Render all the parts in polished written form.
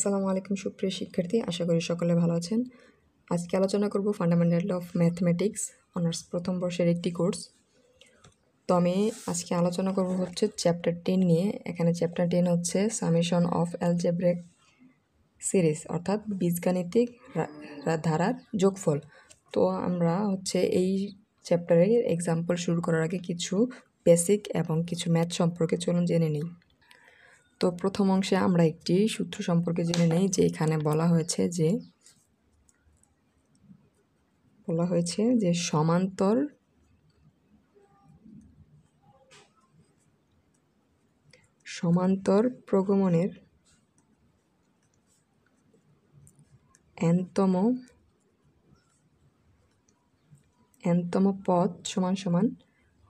আসসালামু আলাইকুম সুপ্রিয় শিক্ষার্থী, আশা করি সকলে ভালো আছেন। আজকে আলোচনা করব ফান্ডামেন্টাল অফ ম্যাথমেটিক্স অনার্স প্রথম বর্ষের একটি কোর্স। তো আমি আজকে আলোচনা করব হচ্ছে চ্যাপ্টার 10 নিয়ে। এখানে চ্যাপ্টার 10 হচ্ছে সামেশন অফ অ্যালজেব্রিক সিরিজ, অর্থাৎ বীজগাণিতিক ধারার যোগফল। তো আমরা হচ্ছে এই চ্যাপ্টারের এক্সাম্পল শুরু করার আগে কিছু বেসিক এবং কিছু ম্যাথ সম্পর্কে চলুন জেনে নিই। তো প্রথম অংশে আমরা একটি সূত্র সম্পর্কে জেনে নেই, যে এখানে বলা হয়েছে যে সমান্তর প্রগমনের nতম পদ সমান সমান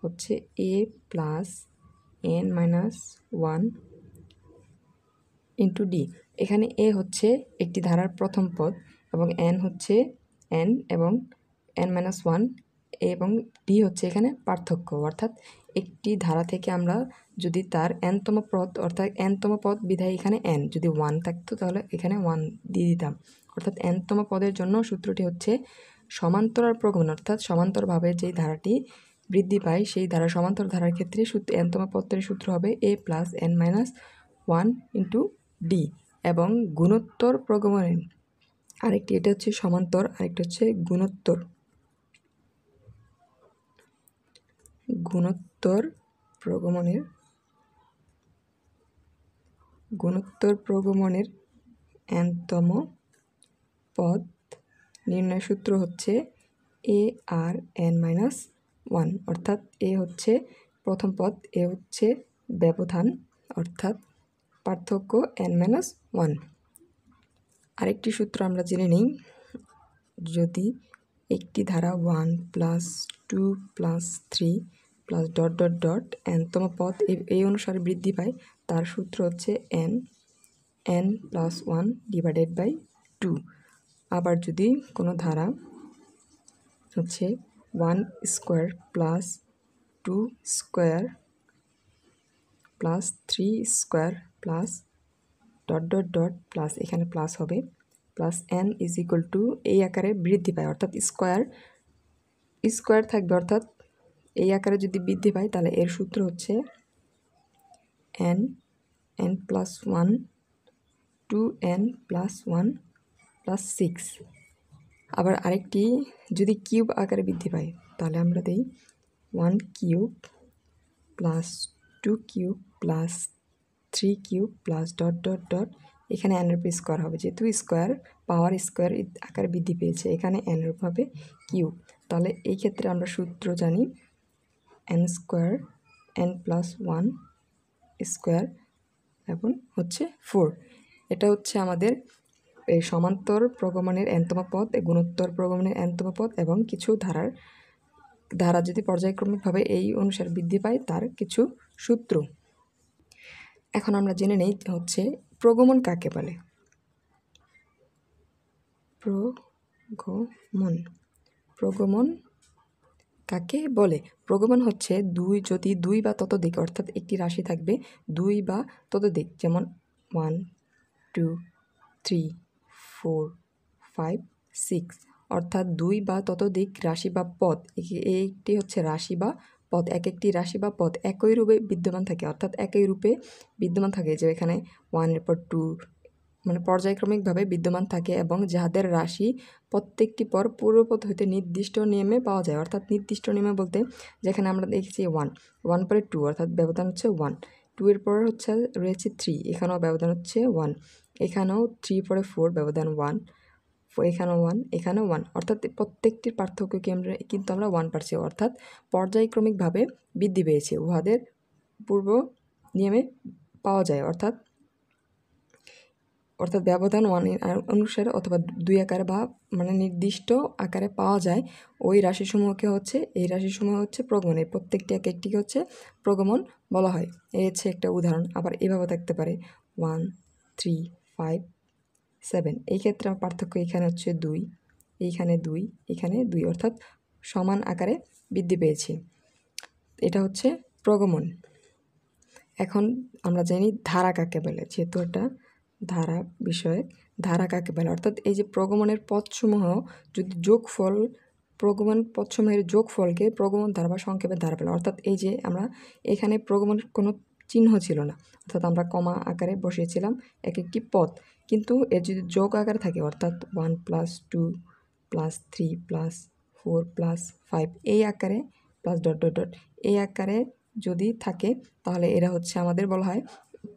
হচ্ছে a plus n minus 1 into D. এখানে এ হচ্ছে একটি ধারার প্রথম পদ এবং n হচ্ছে n এবং n মাইনাস 1 এবং ডি হচ্ছে এখানে পার্থক্য, অর্থাৎ একটি ধারা থেকে আমরা যদি তার nতম পদ অর্থাৎ nতম পদ বিধায় এখানে n যদি 1 থাকতো তাহলে এখানে 1 দিয়ে দিতাম। অর্থাৎ nতম পদের জন্য সূত্রটি হচ্ছে সমান্তরাল প্রগমন, অর্থাৎ সমান্তরভাবে যেই ধারাটি বৃদ্ধি পায় সেই ধারা সমান্তর ধারার ক্ষেত্রে nতম পদের সূত্র হবে a plus n minus 1 into D. এবং গুণোত্তর প্রগমনের আরেকটি, এটা হচ্ছে সমান্তর, আরেকটা হচ্ছে গুণোত্তর প্রগমনের nতম পদ নির্ণয় সূত্র হচ্ছে a আর n মাইনাস 1, অর্থাৎ এ হচ্ছে প্রথম পদ, এ হচ্ছে ব্যবধান অর্থাৎ পার্থক্য n মাইনাস 1। আরেকটি সূত্র আমরা জেনে নিই, যদি একটি ধারা 1 plus 2 plus 3 plus dot dot dot nতম পদ এই অনুসারে বৃদ্ধি পায়, তার সূত্র হচ্ছে n প্লাস 1 ডিভাইডেড বাই 2। আবার যদি কোনো ধারা হচ্ছে 1 square plus 2 square plus 3 square plus dot dot dot plus এখানে প্লাস হবে plus n is equal to এই আকারে বৃদ্ধি পায়, অর্থাৎ স্কোয়ার থাকবে, অর্থাৎ এই আকারে যদি বৃদ্ধি পায় তাহলে এর সূত্র হচ্ছে n plus 1 2n plus 1 plus 6। আবার আরেকটি, যদি কিউব আকারে বৃদ্ধি পায় তাহলে আমরা দিই 1 cube plus 2 cube plus 3 cube plus dot dot dot এখানে n এর উপর স্কোয়ার হবে, যেহেতু স্কোয়ার পাওয়ার স্কোয়ার আকারে বৃদ্ধি পেয়েছে এখানে n এর উপর হবে কিউব। তাহলে এই ক্ষেত্রে আমরা সূত্র জানি n square n plus 1 square এবং হচ্ছে 4। এটা হচ্ছে আমাদের এই সমান্তর প্রগমনের nতম পদ, গুণোত্তর প্রগমনের nতম পদ এবং কিছু ধারা যদি পর্যায়ক্রমিকভাবে এই অনুসারে বৃদ্ধি পায় তার কিছু সূত্র। এখন আমরা জেনে নেই হচ্ছে প্রগমন কাকে বলে। প্রগমন কাকে বলে? প্রগমন হচ্ছে যদি দুই বা ততোধিক, অর্থাৎ একটি রাশি থাকবে দুই বা ততোধিক, যেমন 1 2 3 4 5 6, অর্থাৎ দুই বা ততোধিক রাশি বা পদ, একটি হচ্ছে রাশি বা পদ, একটি রাশি বা পদ একই রূপে বিদ্যমান থাকে, অর্থাৎ একই রূপে বিদ্যমান থাকে, যে এখানে 1 পর 2 মানে পর্যায়ক্রমিকভাবে বিদ্যমান থাকে এবং যাদের রাশি প্রত্যেকটি পর পূর্বপদ হইতে নির্দিষ্ট নিয়মে পাওয়া যায়। অর্থাৎ নির্দিষ্ট নিয়মে বলতে যেখানে আমরা দেখেছি 1 পরে 2, অর্থাৎ ব্যবধান হচ্ছে 1, 2 এর পর হচ্ছে রয়েছে 3, এখানেও ব্যবধান হচ্ছে 1, এখানেও 3 পরে 4 ব্যবধান 1, এখানেও 1, এখানেও 1, অর্থাৎ প্রত্যেকটির পার্থক্য কিন্তু আমরা 1 পাচ্ছি, অর্থাৎ পর্যায়ক্রমিকভাবে বৃদ্ধি পেয়েছে, উহাদের পূর্ব নিয়মে পাওয়া যায়, অর্থাৎ ব্যবধান 1 অনুসারে অথবা 2 আকারে বা মানে নির্দিষ্ট আকারে পাওয়া যায় ওই রাশিসমূহকে হচ্ছে এই রাশিসমূহ হচ্ছে প্রগমনের প্রত্যেকটি এক একটিকে হচ্ছে প্রগমন বলা হয়। এই হচ্ছে একটা উদাহরণ। আবার এভাবে থাকতে পারে 1 3 5 7, এই ক্ষেত্রে পার্থক্য এখানে হচ্ছে 2, এইখানে 2, এখানে 2, অর্থাৎ সমান আকারে বৃদ্ধি পেয়েছে, এটা হচ্ছে প্রগমন। এখন আমরা জানি ধারা কাকে বলে, যেহেতু এটা ধারা বিষয়ক ধারা কাকে বলে, অর্থাৎ এই যে প্রগমনের পদসমূহ যদি যোগফল প্রগমন পদসমূহের যোগফলকে প্রগমন ধারা বা সংক্ষেপে ধারা বলে। অর্থাৎ এই যে আমরা এখানে প্রগমনের কোনো চিহ্ন ছিল না, অর্থাৎ আমরা কমা আকারে বসিয়েছিলাম এক একটি পদ, কিন্তু এর যদি যোগ আকারে থাকে অর্থাৎ 1 + 2 + 3 + 4 + 5 এই আকারে প্লাস ডট ডট ডট এই আকারে যদি থাকে তাহলে এরা হচ্ছে আমাদের বলা হয়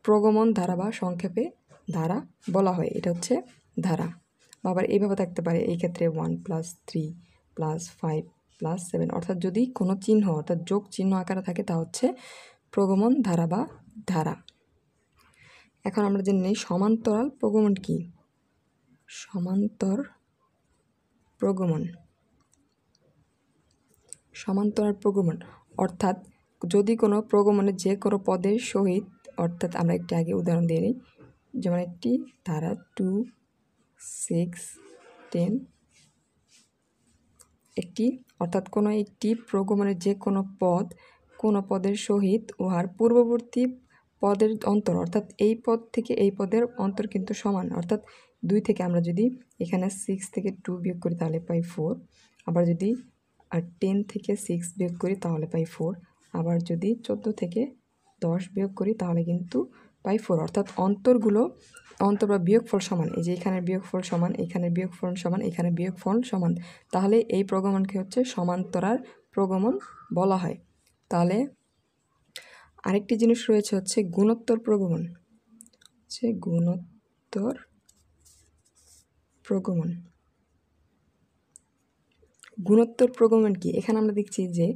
প্রগমন ধারা বা সংক্ষেপে ধারা বলা হয়। এটা হচ্ছে ধারা। বা আবার এইভাবে থাকতে পারে, এই ক্ষেত্রে 1 + 3 + 5 + 7, অর্থাৎ যদি কোনো চিহ্ন অর্থাৎ যোগ চিহ্ন আকারে থাকে তা হচ্ছে প্রগমন ধারা বা ধারা। এখন আমরা জেনে নিই সমান্তরাল প্রগমন কি। সমান্তর প্রগমন, সমান্তরাল প্রগমন অর্থাৎ যদি কোনো প্রগমনের যে কোনো পদের সহিত, অর্থাৎ আমরা একটি আগে উদাহরণ দিয়ে নিই, যেমন একটি ধারা 2 6 10 একটি, অর্থাৎ কোনো একটি প্রগমনের যে কোনো পদ কোনো পদের সহিত উহার পূর্ববর্তী পদের অন্তর, অর্থাৎ এই পদ থেকে এই পদের অন্তর কিন্তু সমান, অর্থাৎ 2 থেকে আমরা যদি এখানে 6 থেকে 2 বিয়োগ করি তাহলে পাই 4, আবার যদি 10 থেকে 6 বিয়োগ করি তাহলে পাই 4, আবার যদি 14 থেকে 10 বিয়োগ করি তাহলে কিন্তু পাই 4, অর্থাৎ অন্তরগুলো অন্তর বা বিয়োগফল সমান। এই যে এখানের বিয়োগফল সমান, এখানের বিয়োগফল সমান, এখানে বিয়োগফল সমান, তাহলে এই প্রগমনকে হচ্ছে সমান্তরাল প্রগমন বলা হয়। তাহলে আরেকটি জিনিস রয়েছে হচ্ছে গুণোত্তর প্রগমন, হচ্ছে গুণোত্তর প্রগমন। গুণোত্তর প্রগমন কি, এখানে আমরা দেখছি যে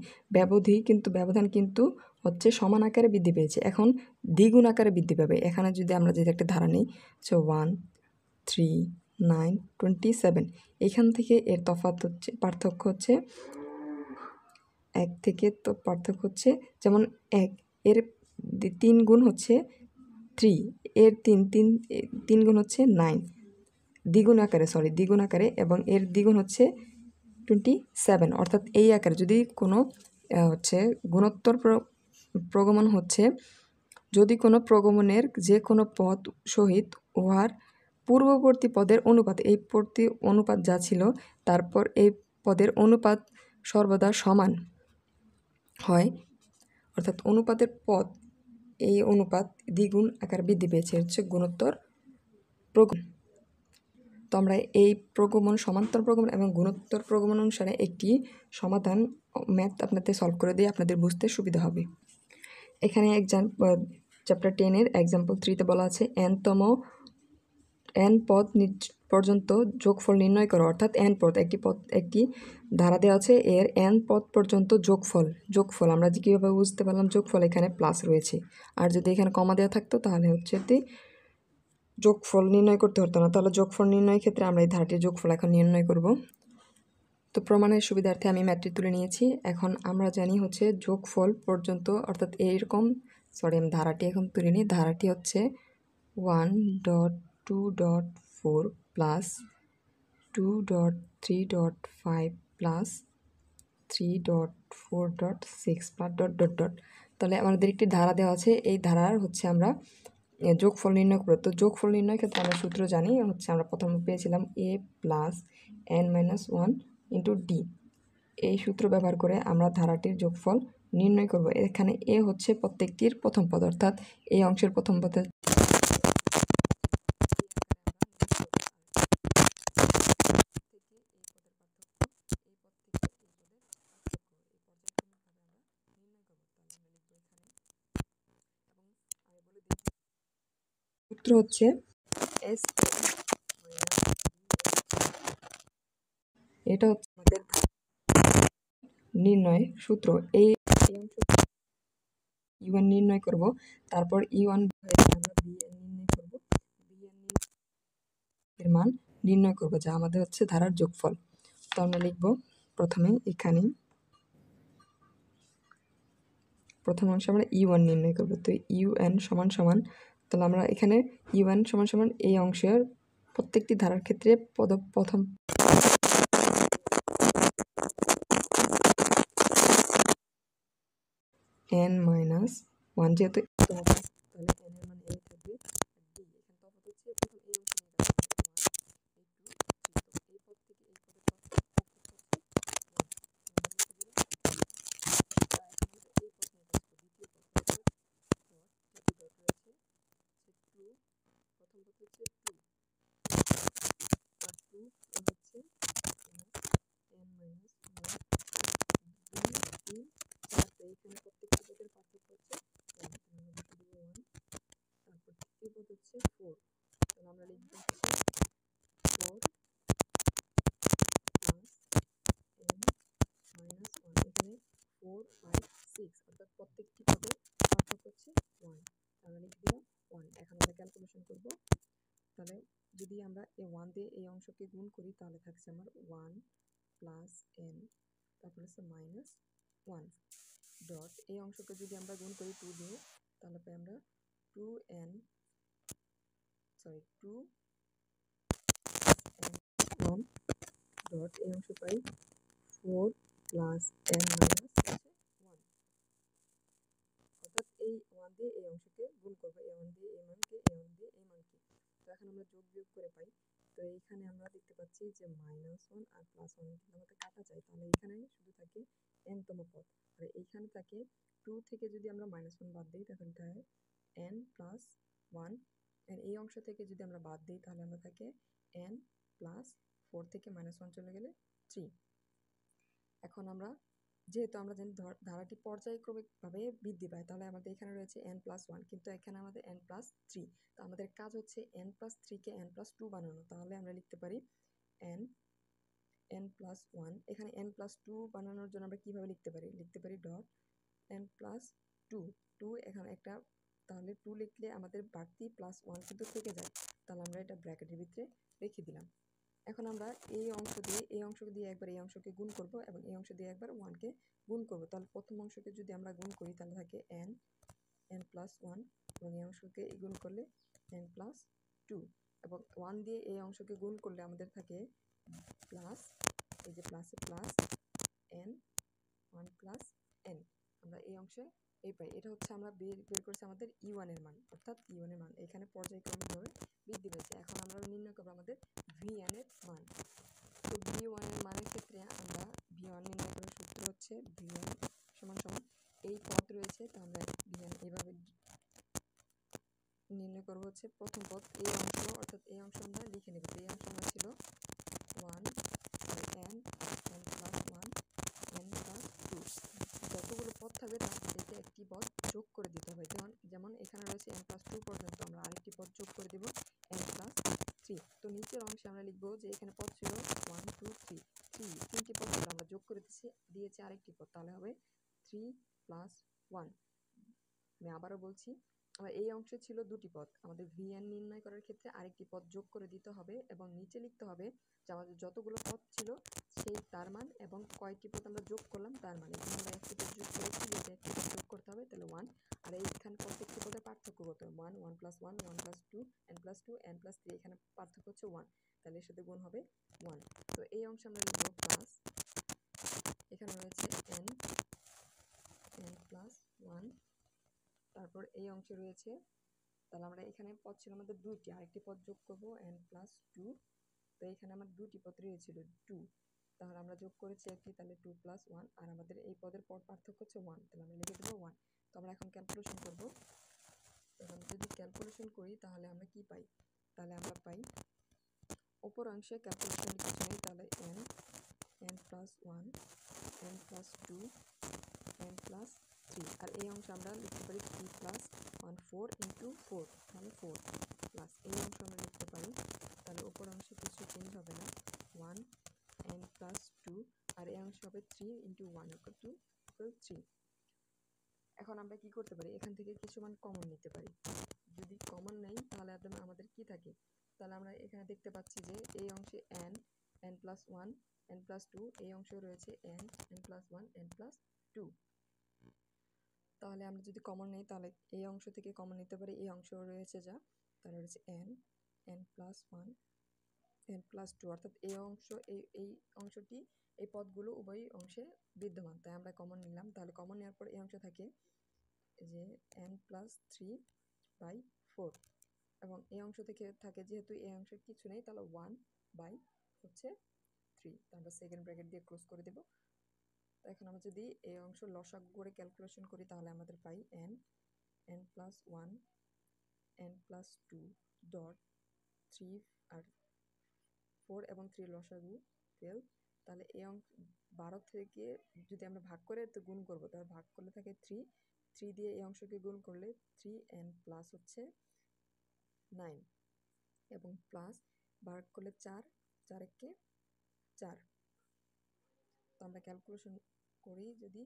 ব্যবধান কিন্তু হচ্ছে সমান আকারে বৃদ্ধি পেয়েছে, এখন দ্বিগুণ আকারে বৃদ্ধি পাবে। এখানে যদি আমরা যদি একটা ধারা নিই, 1 3 9 27, এখান থেকে এর পার্থক্য হচ্ছে 1 থেকে, তো পার্থক্য হচ্ছে যেমন 1 এর 3 গুণ হচ্ছে 3, এর 3 গুণ হচ্ছে 9 দ্বিগুণ আকারে, এবং এর দ্বিগুণ হচ্ছে 27, অর্থাৎ এই আকারে যদি কোনো হচ্ছে গুণোত্তর প্রগমন হচ্ছে যদি কোনো প্রগমনের যে কোনো পদ সহিত উহার পূর্ববর্তী পদের অনুপাত, এই প্রতি অনুপাত যা ছিল তারপর এই পদের অনুপাত সর্বদা সমান হয়, অর্থাৎ অনুপাতের পদ এই অনুপাত দ্বিগুণ আকার বৃদ্ধি পেয়েছে, হচ্ছে গুণোত্তর প্রগমন। তো আমরা এই প্রগমন, সমান্তর প্রগমন এবং গুণোত্তর প্রগমন অনুসারে একটি সমাধান ম্যাথ আপনাদের সলভ করে দিয়ে আপনাদের বুঝতে সুবিধা হবে। এখানে চ্যাপ্টার 10-এর এক্সাম্পল 3-তে বলা আছে n পদ পর্যন্ত যোগফল নির্ণয় করো, অর্থাৎ n পদ একটি ধারা দেওয়া আছে, এর n পদ পর্যন্ত যোগফল আমরা যে কীভাবে বুঝতে পারলাম যোগফল এখানে প্লাস রয়েছে, আর যদি এখানে কমা দেওয়া থাকতো তাহলে হচ্ছে যোগফল নির্ণয় করতে হতো না। তাহলে যোগফল নির্ণয়ের ক্ষেত্রে আমরা এই ধারাটির যোগফল এখন নির্ণয় করব। তো প্রমাণের সুবিধার্থে আমি ম্যাথটি তুলে নিয়েছি। এখন আমরা জানি হচ্ছে যোগফল পর্যন্ত, অর্থাৎ এইরকম আমি ধারাটি এখন তুলে নিই। ধারাটি হচ্ছে 1.2.4 + 2.3.5 + 3.4.6 ডট ডট ডট। তাহলে আমাদের একটি ধারা দেওয়া আছে, এই ধারার হচ্ছে আমরা যোগফল নির্ণয় করব। তো যোগফল নির্ণয়ের ক্ষেত্রে আমরা সূত্র জানি, হচ্ছে আমরা প্রথমে পেয়েছিলাম a + n - 1 × d, এই সূত্র ব্যবহার করে আমরা ধারাটির যোগফল নির্ণয় করব। এখানে a হচ্ছে প্রত্যেকটির প্রথম পদ, অর্থাৎ এই অংশের প্রথম পদের সূত্র হচ্ছে s, এটা হচ্ছে আমাদের নির্ণয় সূত্র। এই অংশ u1 নির্ণয় করব, তারপর u1 আমরা bn নির্ণয় করব, bn এর মান নির্ণয় করব, যা আমাদের হচ্ছে ধারার যোগফল। তো আমরা লিখব প্রথমে এখানে প্রথম অংশে আমরা u1 নির্ণয় করব। তো un সমান তাহলে আমরা এখানে u1 সমান এই অংশের প্রত্যেকটি ধারার ক্ষেত্রে প্রথম n - 1, যেহেতু তাহলে n এর মান a থাকবে, d এখানে তফাৎ হচ্ছে হচ্ছে 2 আর 2 হচ্ছে n মাইনাস 1 2 3 4 তো এখানে প্রত্যেকটি পদের পার্থক্য হচ্ছে 1 তাহলে আমরা লিখে দেবো 1 তারপর তৃতীয় পদ হচ্ছে 4 তাহলে আমরা লিখব 4 প্লাস n মাইনাস 1 এখানে 4 5 6 অর্থাৎ প্রত্যেকটি পদের পার্থক্য হচ্ছে 1 আমরা লিখে দিলাম 1 এখন আমরা ক্যালকুলেশন করব তাহলে যদি আমরা এই 1 দিয়ে এই অংশকে গুণ করি তাহলে থাকছে আমার 1 প্লাস n তারপর হচ্ছে মাইনাস 1 ডট এই অংশকে যদি আমরা গুণ করি 2 দিয়ে তাহলে পাই আমরা 2n সরি 2n 1 ডট এই অংশ পাই 4 প্লাস n মাইনাস 1 অর্থাৎ এই 1 দিয়ে এই অংশকে গুণ করবো এই 1 দিয়ে এই মানকে এই 1 দিয়ে এই মানকে তো এখন আমরা যোগ বিয়োগ করে পাই তো এইখানে আমরা দেখতে পাচ্ছি যে মাইনাস 1 আর প্লাস 1 কিন্তু আমাদের কাটা যায় তাহলে এখানে শুধু থাকে n তম পদ আর এইখানে থাকে 2 থেকে যদি আমরা মাইনাস 1 বাদ দিই তাহলে থাকে n প্লাস 1 আর এই অংশ থেকে যদি আমরা বাদ দিই তাহলে আমরা থাকে n প্লাস 4 থেকে মাইনাস 1 চলে গেলে 3 এখন আমরা যেহেতু আমরা জানি ধারাটি পর্যায়ক্রমিকভাবে বৃদ্ধি পায় তাহলে আমাদের এখানে রয়েছে n প্লাস 1 কিন্তু এখানে আমাদের n প্লাস 3 তো আমাদের কাজ হচ্ছে n প্লাস 3 কে n প্লাস 2 বানানো তাহলে আমরা লিখতে পারি n n প্লাস 1 এখানে n প্লাস 2 বানানোর জন্য আমরা কিভাবে লিখতে পারি ডট n প্লাস 2 2 এখানে একটা তাহলে 2 লিখলে আমাদের বাড়তি প্লাস 1 কিন্তু থেকে যায় তাহলে আমরা এটা ব্র্যাকেটের ভিতরে রেখে দিলাম এখন আমরা এই অংশ দিয়ে একবার এই অংশকে গুণ করব এবং এই অংশ দিয়ে একবার 1 কে গুণ করব তাহলে প্রথম অংশকে যদি আমরা গুণ করি তাহলে থাকে n প্লাস 1 এবং এই অংশকে গুণ করলে n প্লাস 2 এবং 1 দিয়ে এই অংশকে গুণ করলে আমাদের থাকে প্লাস এই যে প্লাসে প্লাস n 1 প্লাস n আমরা এই অংশে এই পাই এটা হচ্ছে আমরা বের করছি আমাদের e1 এর মান অর্থাৎ e1 এর মান এখানে পর্যায়ক্রমিকভাবে বৃদ্ধি পেয়েছে এখন আমরা নির্ণয় করব আমাদের vn এর মান তো v1 এর মানের ক্ষেত্রে আমরা v1 নির্ণয় করার সূত্র হচ্ছে vn সমান সমান এই পদ রয়েছে তো আমরা vn এভাবে নির্ণয় করব হচ্ছে প্রথম পদ এই অংশ অর্থাৎ এই অংশ আমরা লিখে নেব এই অংশ আমরা ছিল 1 n n plus 1 n plus 2 যতগুলো পদ থাকবে তার থেকে একটি পদ যোগ করে দিতে হবে যেমন এখানে রয়েছে n প্লাস 2 পর্যন্ত আমরা আরেকটি পদ যোগ করে দেব n প্লাস 3 তো নিচের অংশে আমরা লিখব যে এখানে পদ ছিল 1 2 3 তিনটি পদ ছিল আমরা যোগ করে দিয়েছি আরেকটি পদ তাহলে হবে 3 প্লাস 1 আমি আবারও বলছি আবার এই অংশে ছিল দুটি পদ আমাদের vn নির্ণয় করার ক্ষেত্রে আরেকটি পদ যোগ করে দিতে হবে এবং নিচে লিখতে হবে যে আমাদের যতগুলো পদ ছিল সেই তার মান এবং কয়টি পদ আমরা যোগ করলাম তার মান এখানে আমরা একটি পদ যোগ করেছি যেটা একটি পদ যোগ করতে হবে তাহলে 1 আর এইখানে প্রত্যেকটি পদের পার্থক্য কত 1 1 plus 1 1 plus 2 n plus 2 n plus 3 এখানে পার্থক্য হচ্ছে 1 তাহলে এর সাথে গুণ হবে 1 তো এই অংশে আমরা লিখব প্লাস এখানে রয়েছে n প্লাস 1 তারপর এই অংশে রয়েছে তাহলে আমরা এখানে পদ ছিল আমাদের দুইটি আরেকটি পদ যোগ করব n প্লাস 2 তো এখানে আমার দুটি পদ রয়েছিল 2 তাহলে আমরা যোগ করেছি একটি তাহলে 2 প্লাস 1 আর আমাদের এই পদের পর পার্থক্য হচ্ছে 1 তাহলে আমরা লিখে দেবো 1 তো আমরা এখন ক্যালকুলেশন করব এখন যদি ক্যালকুলেশন করি তাহলে আমরা কি পাই তাহলে আমরা পাই উপর অংশে ক্যালকুলেশন কিছু নেই তাহলে n plus 1 n plus 2 n plus 3 আর এই অংশে আমরা লিখতে পারি 3 প্লাস 1 4 ইন্টু 4 তাহলে 4 প্লাস এই অংশ আমরা লিখতে পারি তাহলে উপর অংশে কিছু চেঞ্জ হবে না 1 n প্লাস 2 আর এই অংশ হবে 3 ইন্টু 1 ইকুয়াল টু 3 এখন আমরা কি করতে পারি এখান থেকে কিছু মান কমন নিতে পারি যদি কমন নেই তাহলে আমাদের কি থাকে তাহলে আমরা এখানে দেখতে পাচ্ছি যে এই অংশে n প্লাস 1 n প্লাস 2 এই অংশে রয়েছে n প্লাস 1 n প্লাস 2 তাহলে আমরা যদি কমন নেই তাহলে এই অংশ থেকে কমন নিতে পারি এই অংশ রয়েছে যা তাহলে রয়েছে n প্লাস 1 n প্লাস 2 অর্থাৎ এই অংশটি এই পদগুলো উভয় অংশে বিদ্যমান তাই আমরা কমন নিলাম তাহলে কমন নেওয়ার পর এই অংশ থাকে যে n প্লাস 3/4 এবং এই অংশ থেকে থাকে যেহেতু এই অংশে কিছু নেই তাহলে 1/3 তো আমরা সেকেন্ড ব্র্যাকেট দিয়ে ক্লোজ করে দেব তো এখন আমরা যদি এই অংশ লসাগু করে ক্যালকুলেশন করি তাহলে আমাদের পাই n plus 1 n plus 2 dot 3 আর 4 এবং 3 লসাগু 12, তাহলে এই 12 থেকে যদি আমরা ভাগ করে তো গুণ করবো, তাহলে ভাগ করলে থাকে 3 দিয়ে এই অংশকে গুণ করলে 3n প্লাস হচ্ছে 9 এবং প্লাস ভাগ করলে 4 একে 4। তো আমরা ক্যালকুলেশন করি যদি,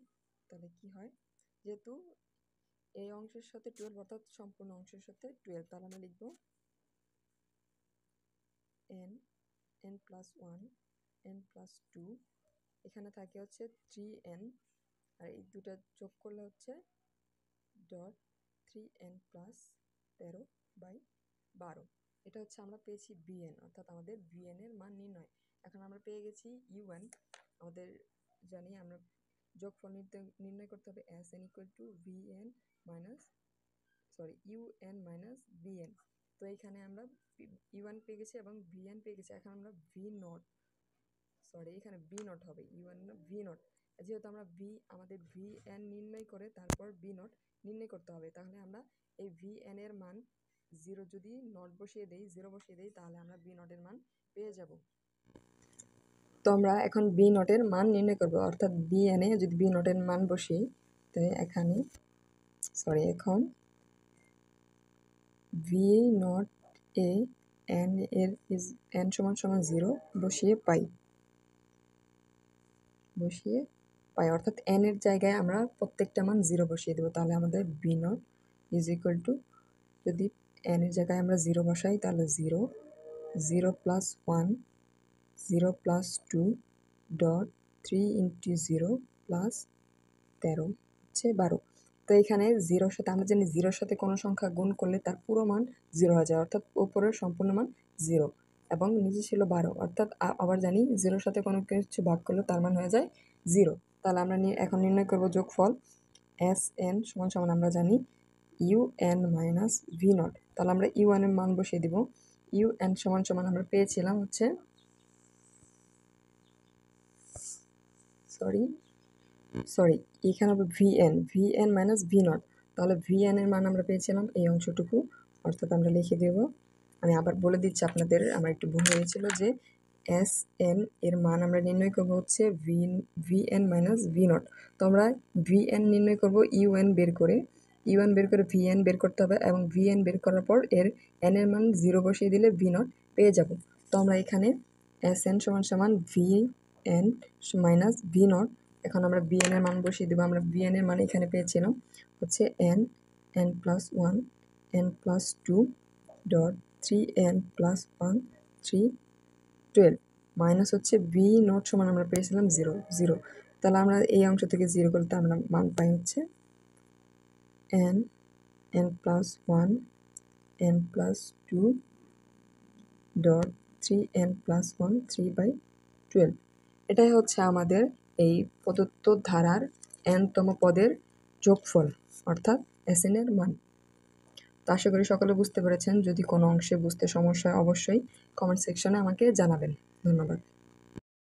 তাহলে কি হয়, যেহেতু এই অংশের সাথে 12 অর্থাৎ সম্পূর্ণ অংশের সাথে 12, তাহলে আমরা লিখব n প্লাস 1 n প্লাস 2, এখানে থাকে হচ্ছে 3n, আর এই দুটা যোগ করলে হচ্ছে ডট 3n প্লাস 13/12। এটা হচ্ছে আমরা পেয়েছি bn, অর্থাৎ আমাদের bn এর মান নির্ণয়। এখন আমরা পেয়ে গেছি un, আমাদের জানি আমরা যোগফল নির্ণয় করতে হবে sn equal to un minus bn। তো এখানে আমরা u1 পেয়ে গেছি এবং bn পেয়ে গেছি। এখন আমরা এখানে b নট হবে, u1 না v নট, যেহেতু আমরা আমাদের vn নির্ণয় করে তারপর b নট নির্ণয় করতে হবে, তাহলে আমরা এই vn এর মান 0 যদি নট বসিয়ে দেই, 0 বসিয়ে দেই, তাহলে আমরা b নটের মান পেয়ে যাব। তো আমরা এখন b নটের মান নির্ণয় করব, অর্থাৎ bn এ যদি b নটের মান বসি, তাই এখানে এখন v নট এ n এর n সমান 0 বসিয়ে পাই, অর্থাৎ n এর জায়গায় আমরা প্রত্যেকটা মান 0 বসিয়ে দেবো। তাহলে আমাদের b not is equal to, যদি n এর জায়গায় আমরা 0 বসাই, তাহলে 0 plus 1 0 plus 2 dot 3 into 0 plus 13 হচ্ছে 12। তো এখানে 0-র সাথে আমরা জানি 0-র সাথে কোনো সংখ্যা গুণ করলে তার পুরো মান 0 হয়ে যায়, অর্থাৎ উপরের সম্পূর্ণ মান 0 এবং নিচে ছিল 12, অর্থাৎ আবার জানি 0-র সাথে কোনো কিছু ভাগ করলে তার মান হয়ে যায় 0। তাহলে আমরা এখন নির্ণয় করব যোগফল sn সমান আমরা জানি un মাইনাস v নট। তাহলে আমরা u1 এর মান বসিয়ে দিব, un সমান আমরা পেয়েছিলাম হচ্ছে এখানে হবে vn মাইনাস v নট। তাহলে vn এর মান আমরা পেয়েছিলাম এই অংশটুকু, অর্থাৎ আমরা লিখে দেব, আমি আবার বলে দিচ্ছি আপনাদের, আমার একটু ভুল হয়েছিল, যে sn এর মান আমরা নির্ণয় করব হচ্ছে vn মাইনাস v নট। তো আমরা vn নির্ণয় করব un বের করে vn বের করতে হবে, এবং vn বের করার পর এর n এর মান 0 বসিয়ে দিলে v নট পেয়ে যাব। তো আমরা এখানে sn সমান vn মাইনাস v নট, এখন আমরা bn এর মান বসিয়ে দেবো। আমরা bn এর মান এখানে পেয়েছিলাম হচ্ছে n plus 1 n plus 2 dot 3n plus 1 12 minus হচ্ছে v নট সমান আমরা পেয়েছিলাম 0। তাহলে আমরা এই অংশ থেকে 0 করতে আমরা মান পাই হচ্ছে n plus 1 n plus 2 dot 3n plus 1 3/12। এটাই হচ্ছে আমাদের এই প্রদত্ত ধারার n-তম পদের যোগফল, অর্থাৎ sn এর মান। তো আশা করি সকলে বুঝতে পেরেছেন। যদি কোনো অংশে বুঝতে সমস্যা হয় অবশ্যই কমেন্ট সেকশনে আমাকে জানাবেন। ধন্যবাদ।